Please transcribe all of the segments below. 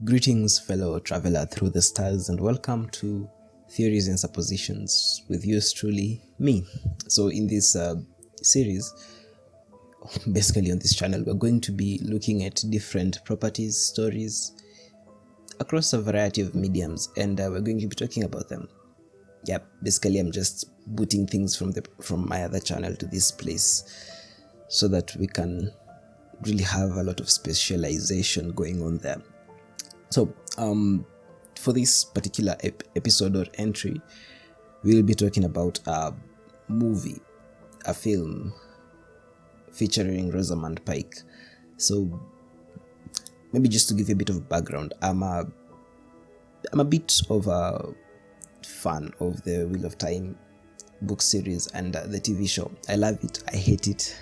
Greetings, fellow traveler through the stars, and welcome to Theories and Suppositions with yours truly, me. So, in this series, basically on this channel, we're going to be looking at different properties, stories across a variety of mediums, and we're going to be talking about them. Yep, basically, I'm just booting things from my other channel to this place so that we can really have a lot of specialization going on there. So, for this particular episode or entry, we'll be talking about a movie, a film featuring Rosamund Pike. So, maybe just to give you a bit of background, I'm a bit of a fan of the Wheel of Time book series and the TV show. I love it. I hate it.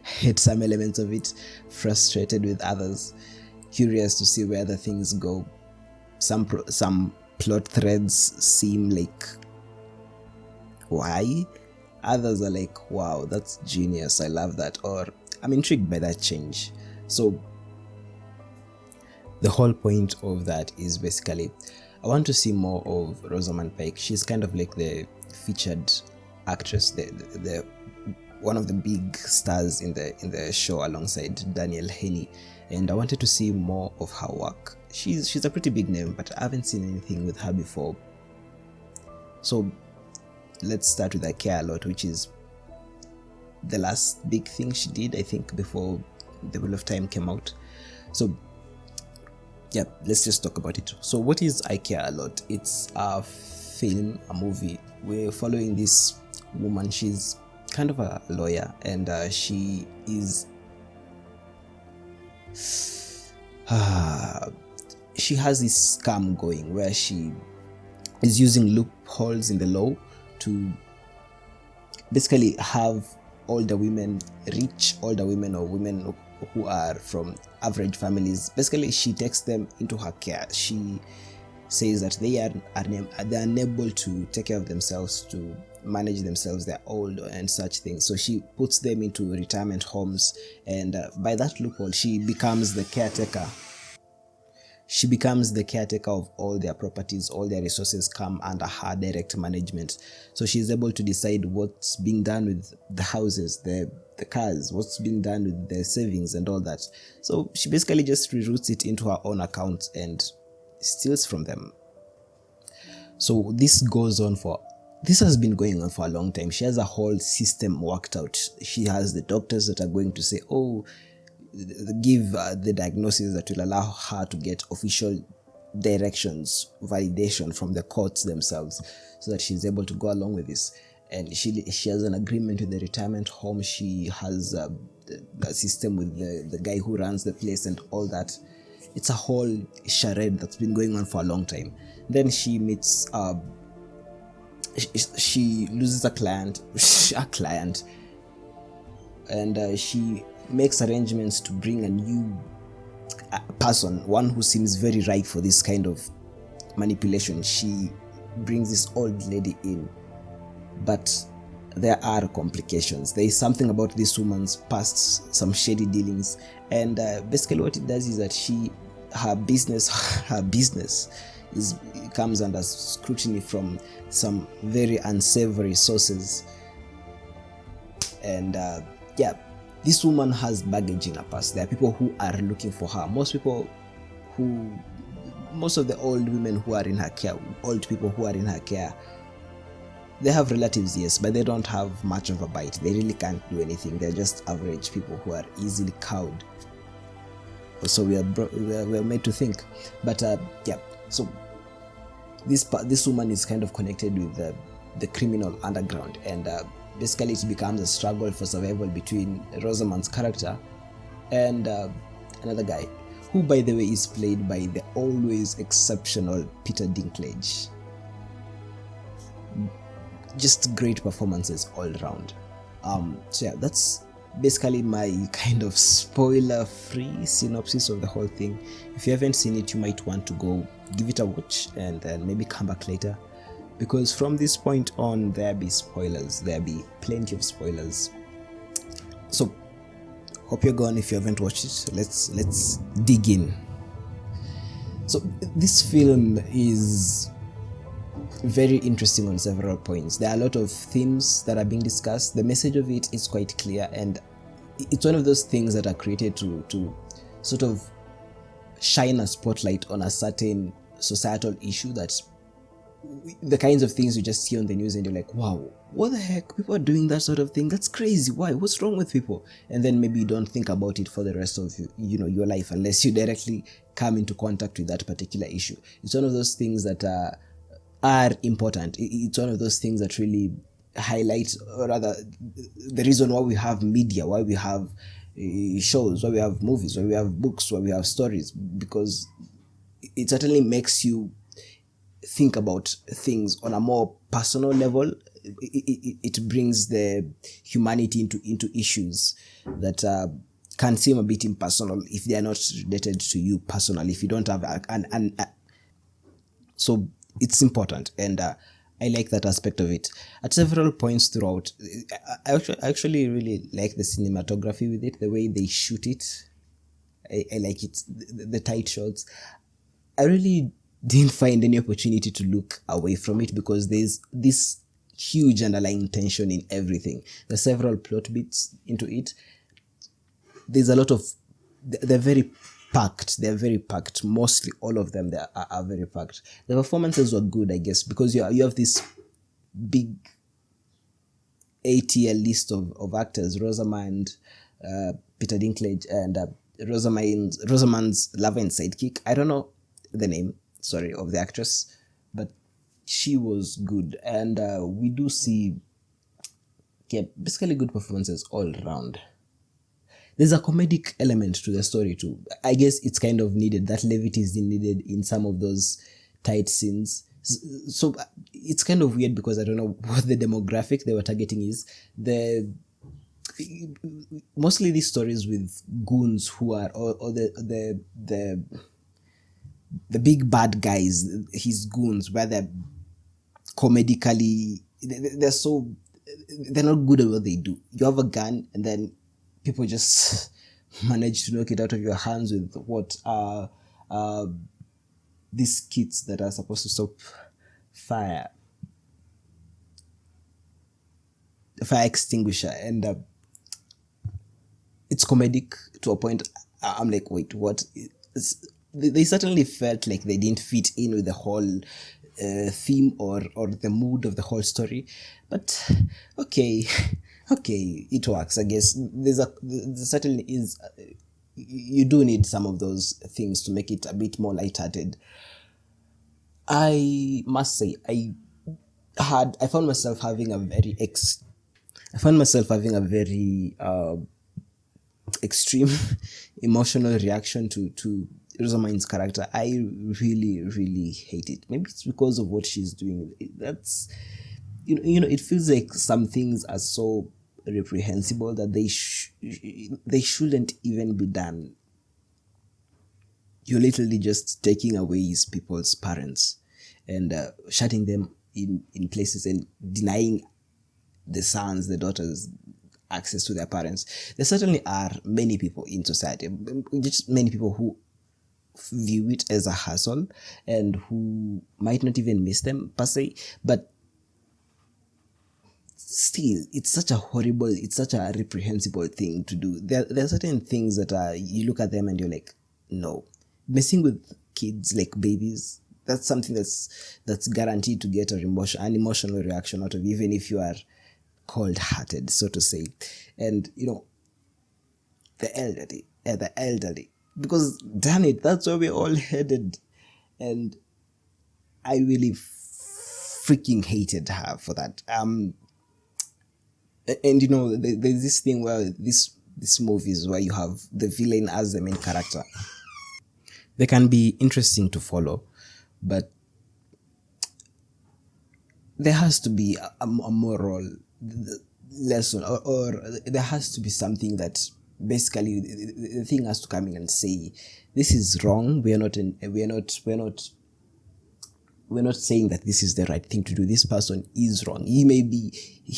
Hate some elements of it. Frustrated with others. Curious to see where the things go. Some plot threads seem like why? Others are like, wow, that's genius, I love that, or I'm intrigued by that change. So the whole point of that is basically I want to see more of Rosamund Pike. She's kind of like the featured actress, the one of the big stars in the show alongside Daniel Henney, and I wanted to see more of her work. She's a pretty big name, but I haven't seen anything with her before. So let's start with I Care a Lot, which is the last big thing she did, I think, before The Wheel of Time came out. So yeah, let's just talk about it. So what is I Care a Lot? It's a film, a movie. We're following this woman. She's kind of a lawyer, and she is she has this scam going where she is using loopholes in the law to basically have older women, rich older women, or women who are from average families. Basically, she takes them into her care. She says that they are unable to take care of themselves, to manage themselves, they're old and such things. So she puts them into retirement homes, and by that loophole, she becomes the caretaker. She becomes the caretaker of all their properties. All their resources come under her direct management. So she's able to decide what's being done with the houses, the cars, what's being done with the savings and all that. So she basically just reroutes it into her own account and steals from them. So this has been going on for a long time. She has a whole system worked out. She has the doctors that are going to say, give the diagnosis that will allow her to get official directions, validation from the courts themselves, so that she's able to go along with this. And she has an agreement with the retirement home. She has a system with the guy who runs the place and all that. It's a whole charade that's been going on for a long time. Then she meets she loses a client, and she makes arrangements to bring a new person, one who seems very ripe for this kind of manipulation. She brings this old lady in, but there are complications. There is something about this woman's past, some shady dealings, and basically what it does is that her business comes under scrutiny from some very unsavory sources. And this woman has baggage in her past. There are people who are looking for her. Most of the old women who are in her care, old people who are in her care, they have relatives, yes, but they don't have much of a bite. They really can't do anything. They're just average people who are easily cowed. So we are made to think. But so this woman is kind of connected with the criminal underground, and basically it becomes a struggle for survival between Rosamund's character and another guy, who, by the way, is played by the always exceptional Peter Dinklage. Just great performances all around. So yeah, that's basically my kind of spoiler-free synopsis of the whole thing. If you haven't seen it, you might want to go give it a watch and then maybe come back later, because from this point on there'll be spoilers. There'll be plenty of spoilers. So hope you're gone if you haven't watched it. Let's dig in. So this film is very interesting on several points. There are a lot of themes that are being discussed. The message of it is quite clear, and it's one of those things that are created to sort of shine a spotlight on a certain societal issue, that the kinds of things you just see on the news and you're like, wow, what the heck, people are doing that sort of thing, that's crazy, why, what's wrong with people? And then maybe you don't think about it for the rest of your life, unless you directly come into contact with that particular issue. It's one of those things that are important. It's one of those things that really highlight, or rather the reason why we have media, why we have shows, why we have movies, why we have books, why we have stories, because it certainly makes you think about things on a more personal level. It brings the humanity into issues that can seem a bit impersonal if they are not related to you personally, if you don't have so it's important, and I like that aspect of it. At several points throughout, I actually really like the cinematography with it, the way they shoot it. I like it, the tight shots. I really didn't find any opportunity to look away from it, because there's this huge underlying tension in everything. There's several plot beats into it. There's a lot of, they're very packed. They're very packed. Mostly all of them are very packed. The performances were good, I guess, because you have this big A-tier list of actors: Rosamund, Peter Dinklage, and Rosamund's lover and sidekick. I don't know the name, sorry, of the actress, but she was good, and we do see basically good performances all around. There's a comedic element to the story too. I guess it's kind of needed. That levity is needed in some of those tight scenes. So it's kind of weird, because I don't know what the demographic they were targeting is. Mostly these stories with goons who are, or the big bad guys, his goons, where they're comedically, they're not good at what they do. You have a gun, and then people just manage to knock it out of your hands with what are these kits that are supposed to stop fire extinguisher, and it's comedic to a point. I'm like, wait, what? They certainly felt like they didn't fit in with the whole theme or the mood of the whole story, but okay, it works, I guess. There certainly is, you do need some of those things to make it a bit more lighthearted. I must say, I found myself having a very extreme emotional reaction to Rosamund's character. I really, really hate it. Maybe it's because of what she's doing. That's, it feels like some things are so reprehensible that they shouldn't even be done. You're literally just taking away people's parents and shutting them in places and denying the sons, the daughters, access to their parents. There certainly are many people in society, just many people who view it as a hassle and who might not even miss them per se, but still, it's such a reprehensible thing to do. There are certain things that you look at them and you're like, no. Messing with kids, like babies, that's something that's guaranteed to get an emotional reaction out of, even if you are cold-hearted, so to say. And the elderly, because damn it, that's where we're all headed. And I really freaking hated her for that. And there's this thing where this movies where you have the villain as the main character, they can be interesting to follow, but there has to be a moral lesson, or there has to be something that basically the thing has to come in and say, this is wrong. We're not saying that this is the right thing to do. This person is wrong. He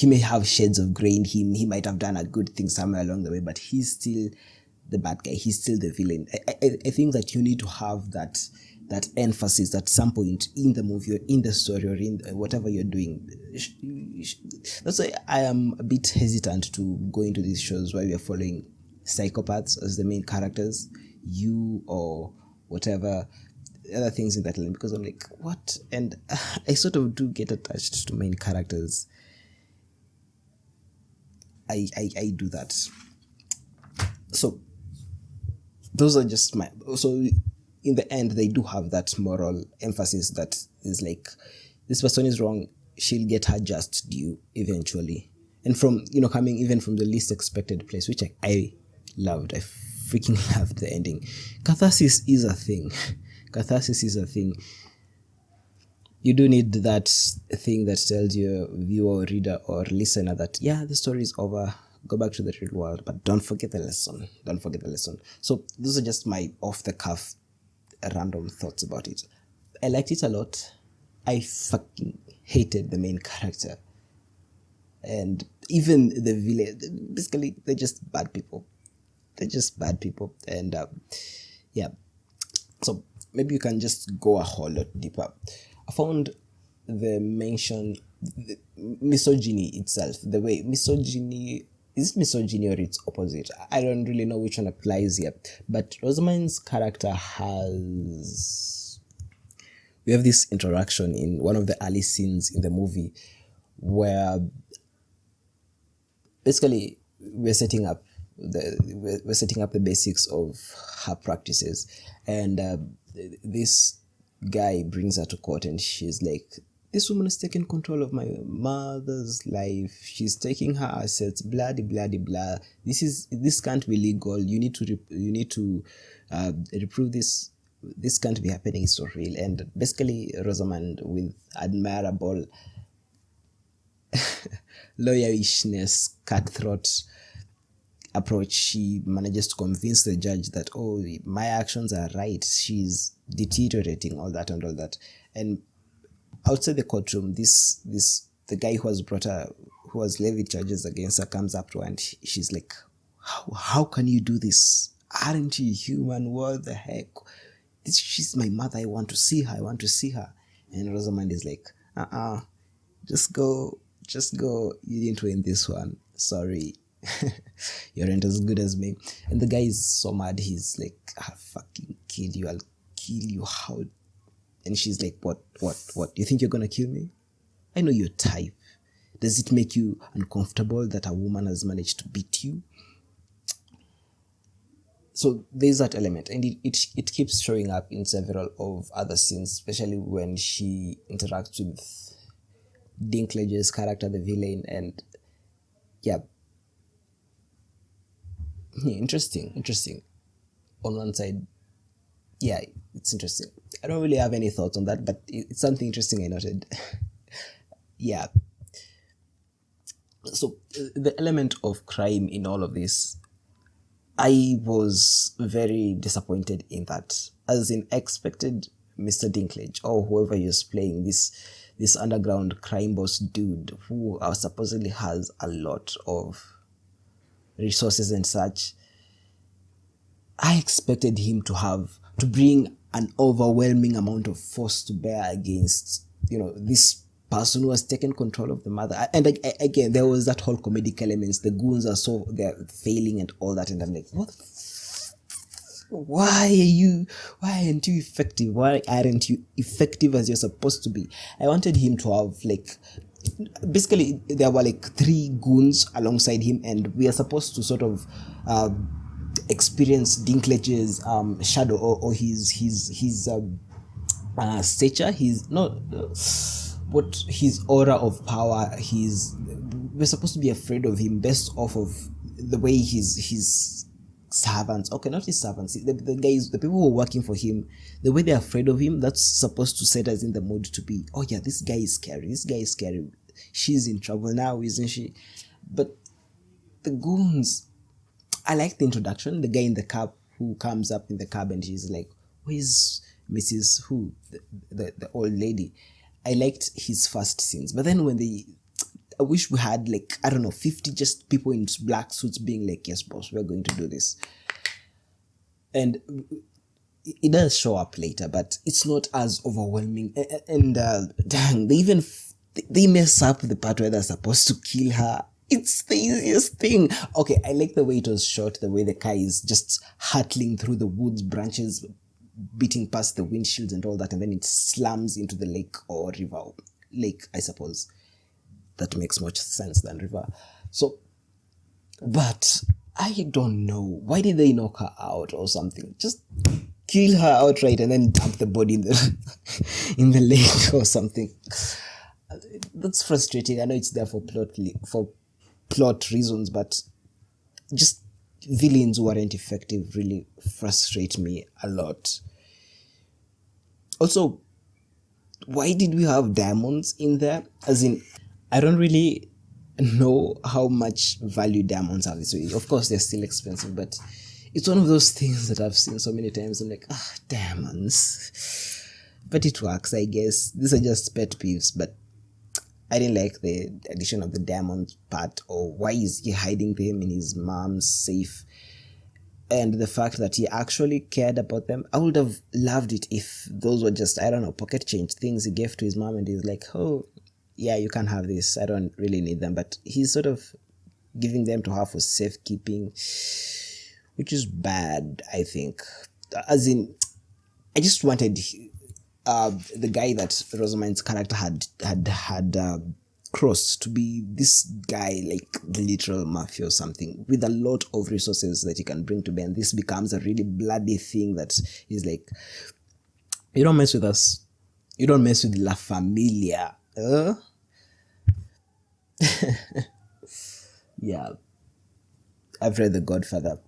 may have shades of grey in him. He might have done a good thing somewhere along the way, but he's still the bad guy. He's still the villain. I think that you need to have that that emphasis at some point in the movie or in the story or in whatever you're doing. That's why I am a bit hesitant to go into these shows where we are following psychopaths as the main characters, you or whatever other things in that line, because I'm like, what? And I sort of do get attached to main characters. I do that. So those are just my, so in the end they do have that moral emphasis that is like, this person is wrong, she'll get her just due eventually, and from, you know, coming even from the least expected place, which I loved. I freaking loved the ending. Catharsis is a thing. Catharsis is a thing. You do need that thing that tells your viewer or reader or listener that, yeah, the story is over, go back to the real world, but don't forget the lesson. Don't forget the lesson. So those are just my off-the-cuff random thoughts about it. I liked it a lot. I fucking hated the main character. And even the villain, basically, they're just bad people. They're just bad people. And yeah. So maybe you can just go a whole lot deeper. I found the mention, the misogyny itself, the way misogyny, is it misogyny or its opposite? I don't really know which one applies here. But Rosamund's character has, we have this interaction in one of the early scenes in the movie where basically we're setting up the basics of her practices, and this guy brings her to court, and she's like, this woman has taken control of my mother's life, she's taking her assets, blah blah blah. This can't be legal. You need to reprove this. This can't be happening. It's so real. And basically Rosamund, with admirable lawyerishness, cutthroat approach, she manages to convince the judge that, oh, my actions are right, she's deteriorating, all that. And outside the courtroom, the guy who has levied charges against her comes up to her, and she's like, how can you do this? Aren't you human? What the heck? She's my mother. I want to see her. And Rosamund is like, just go. You didn't win this one. Sorry. You aren't as good as me. And the guy is so mad. He's like, I'll fucking kill you. I'll kill you. How? And she's like, what? You think you're gonna kill me? I know your type. Does it make you uncomfortable that a woman has managed to beat you? So there's that element, and it keeps showing up in several of other scenes, especially when she interacts with Dinklage's character, the villain. And yeah, interesting. On one side, yeah, it's interesting. I don't really have any thoughts on that, but it's something interesting I noted. Yeah. So the element of crime in all of this, I was very disappointed in that. As in, expected Mr. Dinklage, or whoever he was playing, this underground crime boss dude who supposedly has a lot of resources and such, I expected him to bring an overwhelming amount of force to bear against, this person who has taken control of the mother. And again, there was that whole comedic elements. The goons they're failing and all that, and I'm like, what? Why aren't you effective? Why aren't you effective as you're supposed to be? I wanted him to have, basically there were 3 goons alongside him, and we are supposed to sort of experience Dinklage's shadow or his stature. He's not his aura of power. We're supposed to be afraid of him based off of the way his servants, okay, not his servants, the guys, the people who are working for him, the way they're afraid of him. That's supposed to set us in the mood to be, oh yeah, this guy is scary, she's in trouble now, isn't she? But the goons, I like the introduction. The guy in the cab who comes up in the cab and she's like, where's Mrs. Who, the old lady. I liked his first scenes, but then I wish we had 50 just people in black suits being like, yes boss, we're going to do this. And it does show up later, but it's not as overwhelming. And dang, they mess up the part where they're supposed to kill her. It's the easiest thing. Okay, I like the way it was shot, the way the car is just hurtling through the woods branches, beating past the windshields and all that, and then it slams into the lake or river. Lake, I suppose. That makes much sense than river. So, but I don't know. Why did they knock her out or something? Just kill her outright and then dump the body in the in the lake or something. That's frustrating. I know it's there for plot reasons, but just villains who aren't effective really frustrate me a lot. Also, why did we have diamonds in there? As in, I don't really know how much value diamonds have this way. Of course, they're still expensive, but it's one of those things that I've seen so many times. I'm like, diamonds. But it works, I guess. These are just pet peeves, but I didn't like the addition of the diamond part, or why is he hiding them in his mom's safe? And the fact that he actually cared about them. I would have loved it if those were just, I don't know, pocket change things he gave to his mom, and he's like, oh, yeah, you can have this. I don't really need them. But he's sort of giving them to her for safekeeping, which is bad, I think. As in, I just wanted the guy that Rosamund's character had crossed to be this guy, like the literal mafia or something, with a lot of resources that he can bring to bear. And this becomes a really bloody thing that is like, you don't mess with us. You don't mess with La Familia. Yeah. I've read The Godfather.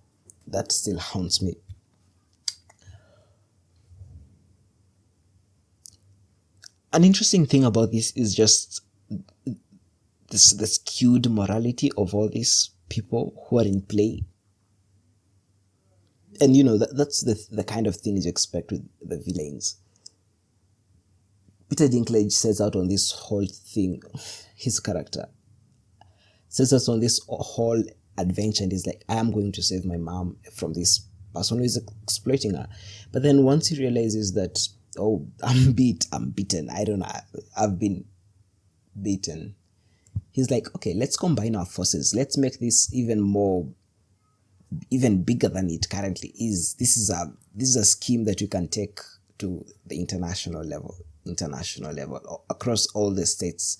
That still haunts me. An interesting thing about this is just the skewed morality of all these people who are in play. And that's the kind of things you expect with the villains. Peter Dinklage sets out on this whole thing, his character sets out on this whole adventure, and he's like, I am going to save my mom from this person who is exploiting her. But then once he realizes that, oh, I'm beaten, I don't know, I've been beaten, he's like, okay, let's combine our forces, let's make this even bigger than it currently is. This is a scheme that you can take to the international level across all the states.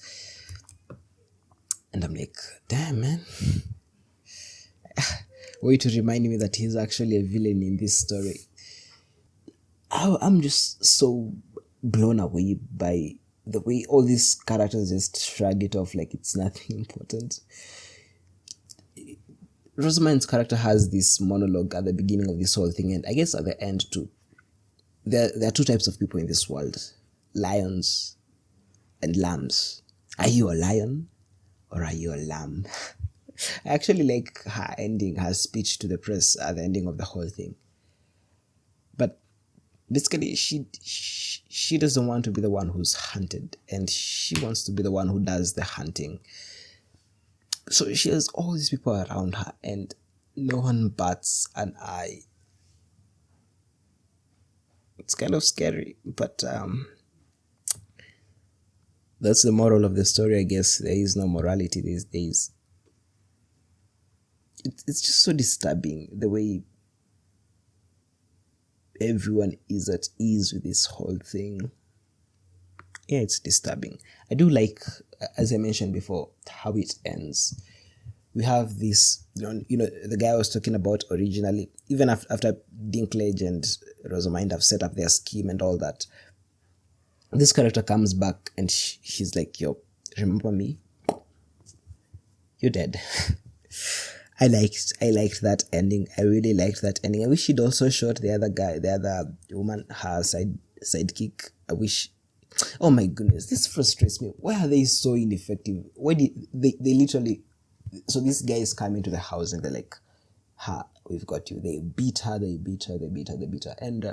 And I'm like, damn, man. Way to remind me that he's actually a villain in this story. I'm just so blown away by the way all these characters just shrug it off like it's nothing important. Rosamund's character has this monologue at the beginning of this whole thing, and I guess at the end too. There are two types of people in this world: lions and lambs. Are you a lion or are you a lamb? I actually like her ending, her speech to the press at the ending of the whole thing. But basically, she doesn't want to be the one who's hunted, and she wants to be the one who does the hunting. So she has all these people around her, and no one bats an eye. It's kind of scary, but that's the moral of the story, I guess. There is no morality these days. It's just so disturbing the way everyone is at ease with this whole thing. Yeah, it's disturbing. I do like, as I mentioned before, how it ends. We have this, the guy I was talking about originally, even after Dinklage and Rosamund have set up their scheme and all that, this character comes back and she's like, yo, remember me? You're dead. I liked that ending. I really liked that ending. I wish she'd also shot the other woman, her sidekick. I wish. Oh my goodness, this frustrates me. Why are they so ineffective? Why did they literally? So these guys come into the house and they're like, we've got you. They beat her, and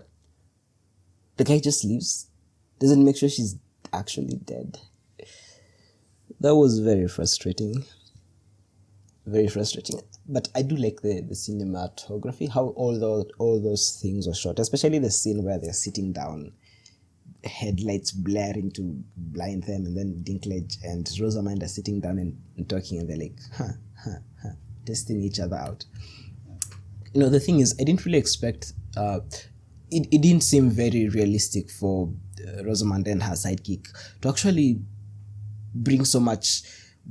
the guy just leaves. Doesn't make sure she's actually dead. That was very frustrating. Very frustrating. but I do like the cinematography, how all those things were shot, especially the scene where they're sitting down, headlights blaring to blind them, and then Dinklage and Rosamund are sitting down and talking, and they're like, testing each other out. The thing is, I didn't really expect. It didn't seem very realistic for Rosamund and her sidekick to actually bring so much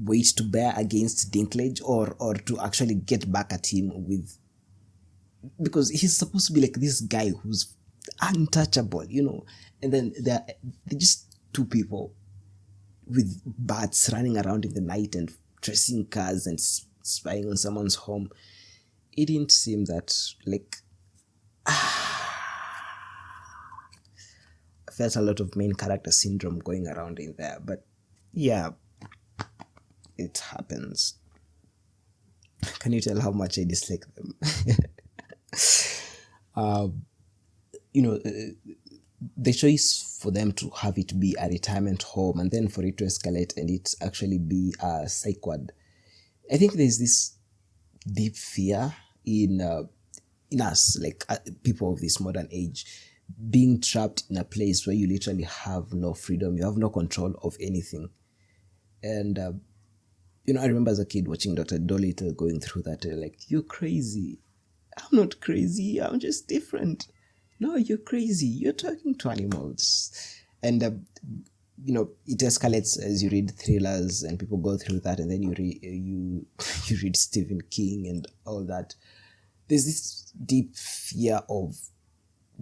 weight to bear against Dinklage, or to actually get back at him with, because he's supposed to be like this guy who's untouchable, and then they're just two people with bats running around in the night and tracing cars and spying on someone's home. It didn't seem that, like, I felt a lot of main character syndrome going around in there, but yeah, it happens. Can you tell how much I dislike them? The choice for them to have it be a retirement home and then for it to escalate and it actually be a psych ward. I think there's this deep fear in us, like people of this modern age, being trapped in a place where you literally have no freedom, you have no control of anything. And I remember as a kid watching Dr. Dolittle going through that, like, you're crazy. I'm not crazy, I'm just different. No, you're crazy, you're talking to animals. And it escalates as you read thrillers and people go through that, and then you read Stephen King and all that. There's this deep fear of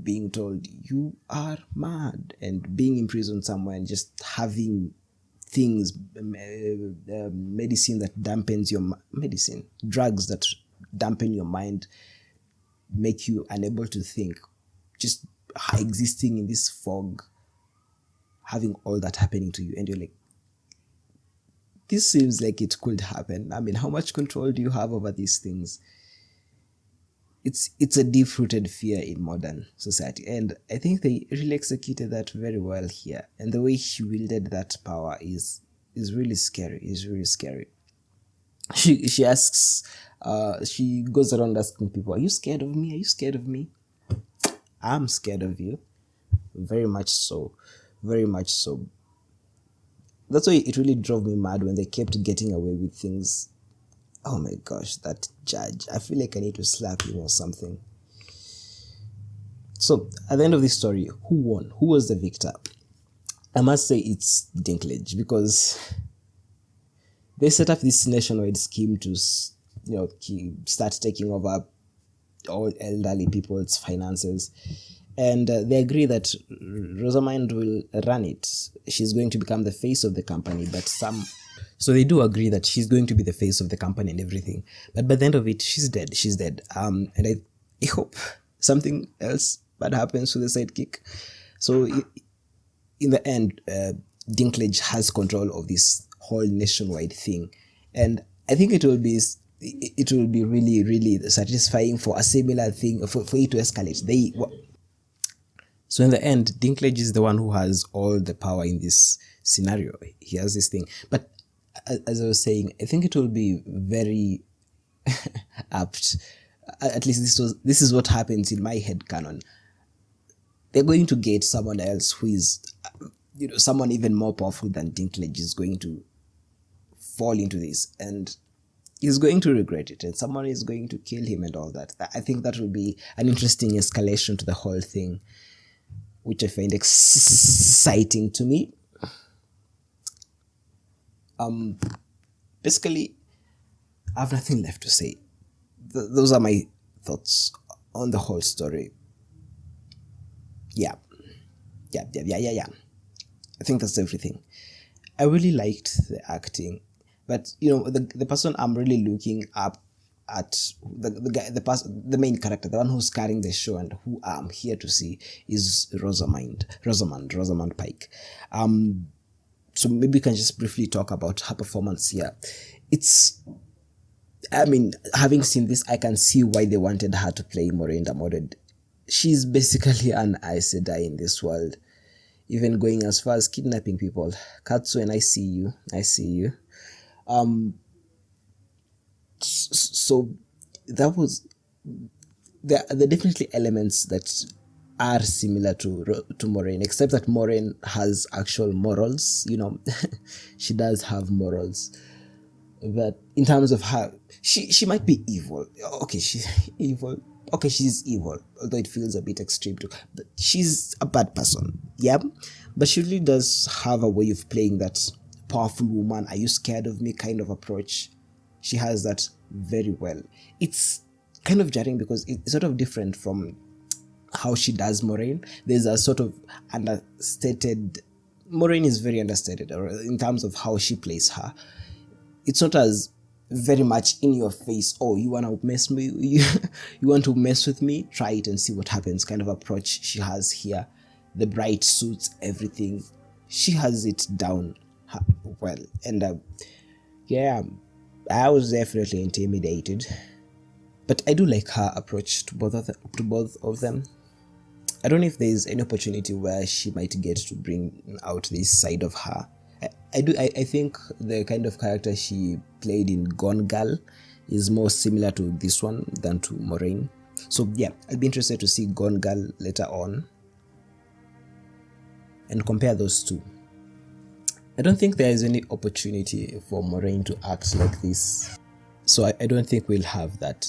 being told you are mad, and being imprisoned somewhere and just having things, medicine that dampens your drugs that dampen your mind, make you unable to think, just existing in this fog, having all that happening to you, and you're like, this seems like it could happen. I mean, how much control do you have over these things? It's a deep-rooted fear in modern society, and I think they really executed that very well here. And the way she wielded that power is really scary. Is really scary. She asks, she goes around asking people, "Are you scared of me? Are you scared of me?" I'm scared of you, very much so, very much so. That's why it really drove me mad when they kept getting away with things. Oh my gosh, that judge. I feel like I need to slap him or something. So, at the end of this story, who won? Who was the victor? I must say it's Dinklage, because they set up this nationwide scheme to, start taking over all elderly people's finances. And they agree that Rosamund will run it. She's going to become the face of the company, so they do agree that she's going to be the face of the company and everything. But by the end of it, she's dead. And I hope something else bad happens to the sidekick. So in the end, Dinklage has control of this whole nationwide thing. And I think it will be really, really satisfying for a similar thing, for it to escalate. So in the end, Dinklage is the one who has all the power in this scenario. He has this thing. But as I was saying, I think it will be very apt. At least this is what happens in my head canon. They're going to get someone else who is, someone even more powerful than Dinklage is going to fall into this, and he's going to regret it, and someone is going to kill him and all that. I think that will be an interesting escalation to the whole thing, which I find exciting to me. Basically, I have nothing left to say. Those are my thoughts on the whole story. Yeah. I think that's everything. I really liked the acting, but the person I'm really looking up at, the guy, the main character, the one who's carrying the show and who I'm here to see, is Rosamund Pike. So maybe we can just briefly talk about her performance here. Having seen this, I can see why they wanted her to play Miranda Mordred. She's basically an Aes Sedai in this world, even going as far as kidnapping people. Katsuen, I see you. So that was there are definitely elements that are similar to Maureen, except that Maureen has actual morals. She does have morals, but in terms of her, she might be evil. Okay, she's evil. Okay, she's evil, although it feels a bit extreme too. But she's a bad person, yeah. But she really does have a way of playing that powerful woman, are you scared of me kind of approach. She has that very well. It's kind of jarring because it's sort of different from how she does Maureen. There's a sort of understated. Maureen is very understated, or in terms of how she plays her. It's not as very much in your face. Oh, you want to mess me? You want to mess with me? Try it and see what happens. Kind of approach she has here. The bright suits, everything. She has it down well, and yeah, I was definitely intimidated. But I do like her approach to both of them. I don't know if there's any opportunity where she might get to bring out this side of her. I think the kind of character she played in Gone Girl is more similar to this one than to Maureen. So yeah, I'll be interested to see Gone Girl later on and compare those two. I don't think there is any opportunity for Maureen to act like this, so I don't think we'll have that.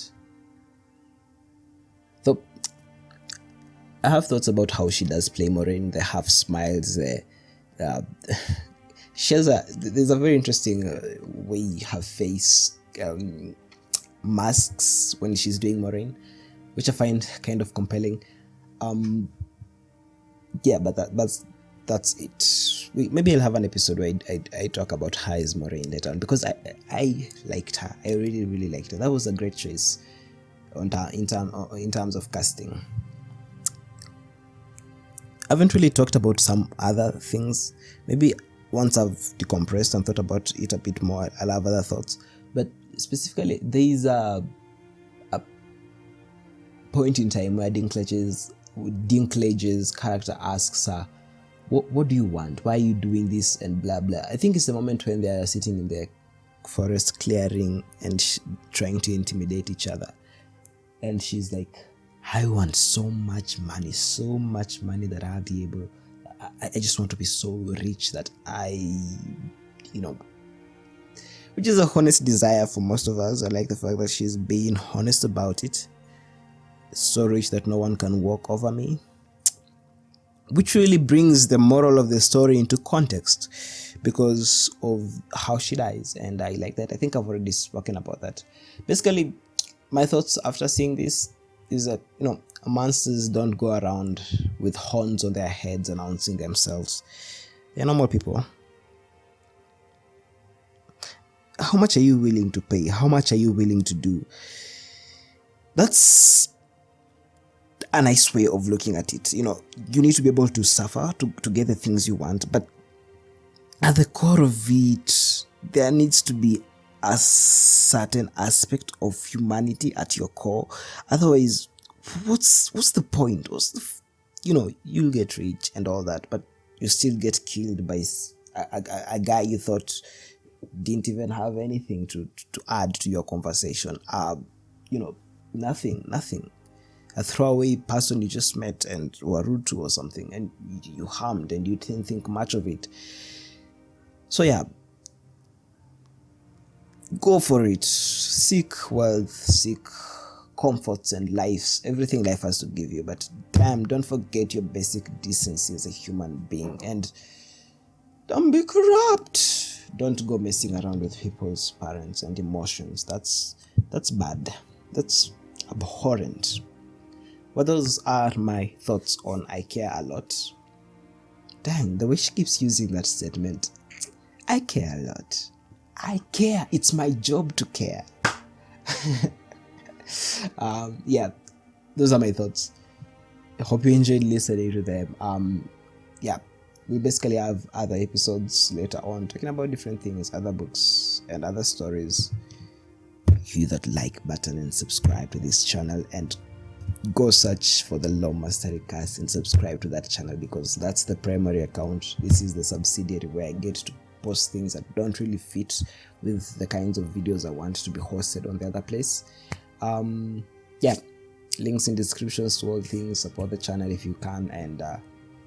Though I have thoughts about how she does play Maureen, the half smiles, there's a very interesting way her face masks when she's doing Maureen, which I find kind of compelling. Yeah, but that's it. Maybe I'll have an episode where I talk about her as Maureen later on, because I liked her. I really, really liked her. That was a great choice in terms of casting. I haven't really talked about some other things. Maybe once I've decompressed and thought about it a bit more, I'll have other thoughts. But specifically, there is a point in time where Dinklage's character asks her, what do you want? Why are you doing this? And blah, blah. I think it's the moment when they are sitting in the forest clearing and trying to intimidate each other. And she's like, I want so much money that I'll be able, I just want to be so rich that which is a honest desire for most of us. I like the fact that she's being honest about it. So rich that no one can walk over me. Which really brings the moral of the story into context because of how she dies. And I like that. I think I've already spoken about that. Basically, my thoughts after seeing this is that, monsters don't go around with horns on their heads announcing themselves. They're normal people. How much are you willing to pay? How much are you willing to do? That's a nice way of looking at it. You need to be able to suffer to get the things you want, but at the core of it, there needs to be a certain aspect of humanity at your core. Otherwise, what's the point? You'll get rich and all that, but you still get killed by a guy you thought didn't even have anything to add to your conversation. Nothing. A throwaway person you just met and were rude to or something, and you harmed and you didn't think much of it. So yeah, go for it. Seek wealth, seek comforts and lives, everything life has to give you, but damn, don't forget your basic decency as a human being, and don't be corrupt. Don't go messing around with people's parents and emotions. That's bad. That's abhorrent. Well, those are my thoughts on I care a lot. Dang, the way she keeps using that statement. I care a lot. I care. It's my job to care. Yeah, those are my thoughts. I hope you enjoyed listening to them. Yeah, we basically have other episodes later on talking about different things, other books and other stories. Hit that like button and subscribe to this channel, and go search for the Law Mastery Cast and subscribe to that channel, because that's the primary account. This is the subsidiary where I get to post things that don't really fit with the kinds of videos I want to be hosted on the other place. Yeah, links in descriptions to all things. Support the channel if you can, and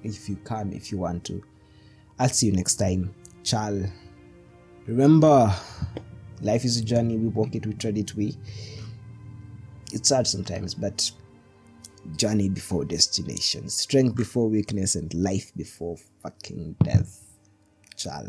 if you want to. I'll see you next time. Ciao. Remember, life is a journey. We walk it, we tread it, it's hard sometimes, but journey before destination, strength before weakness, and life before fucking death. Ciao.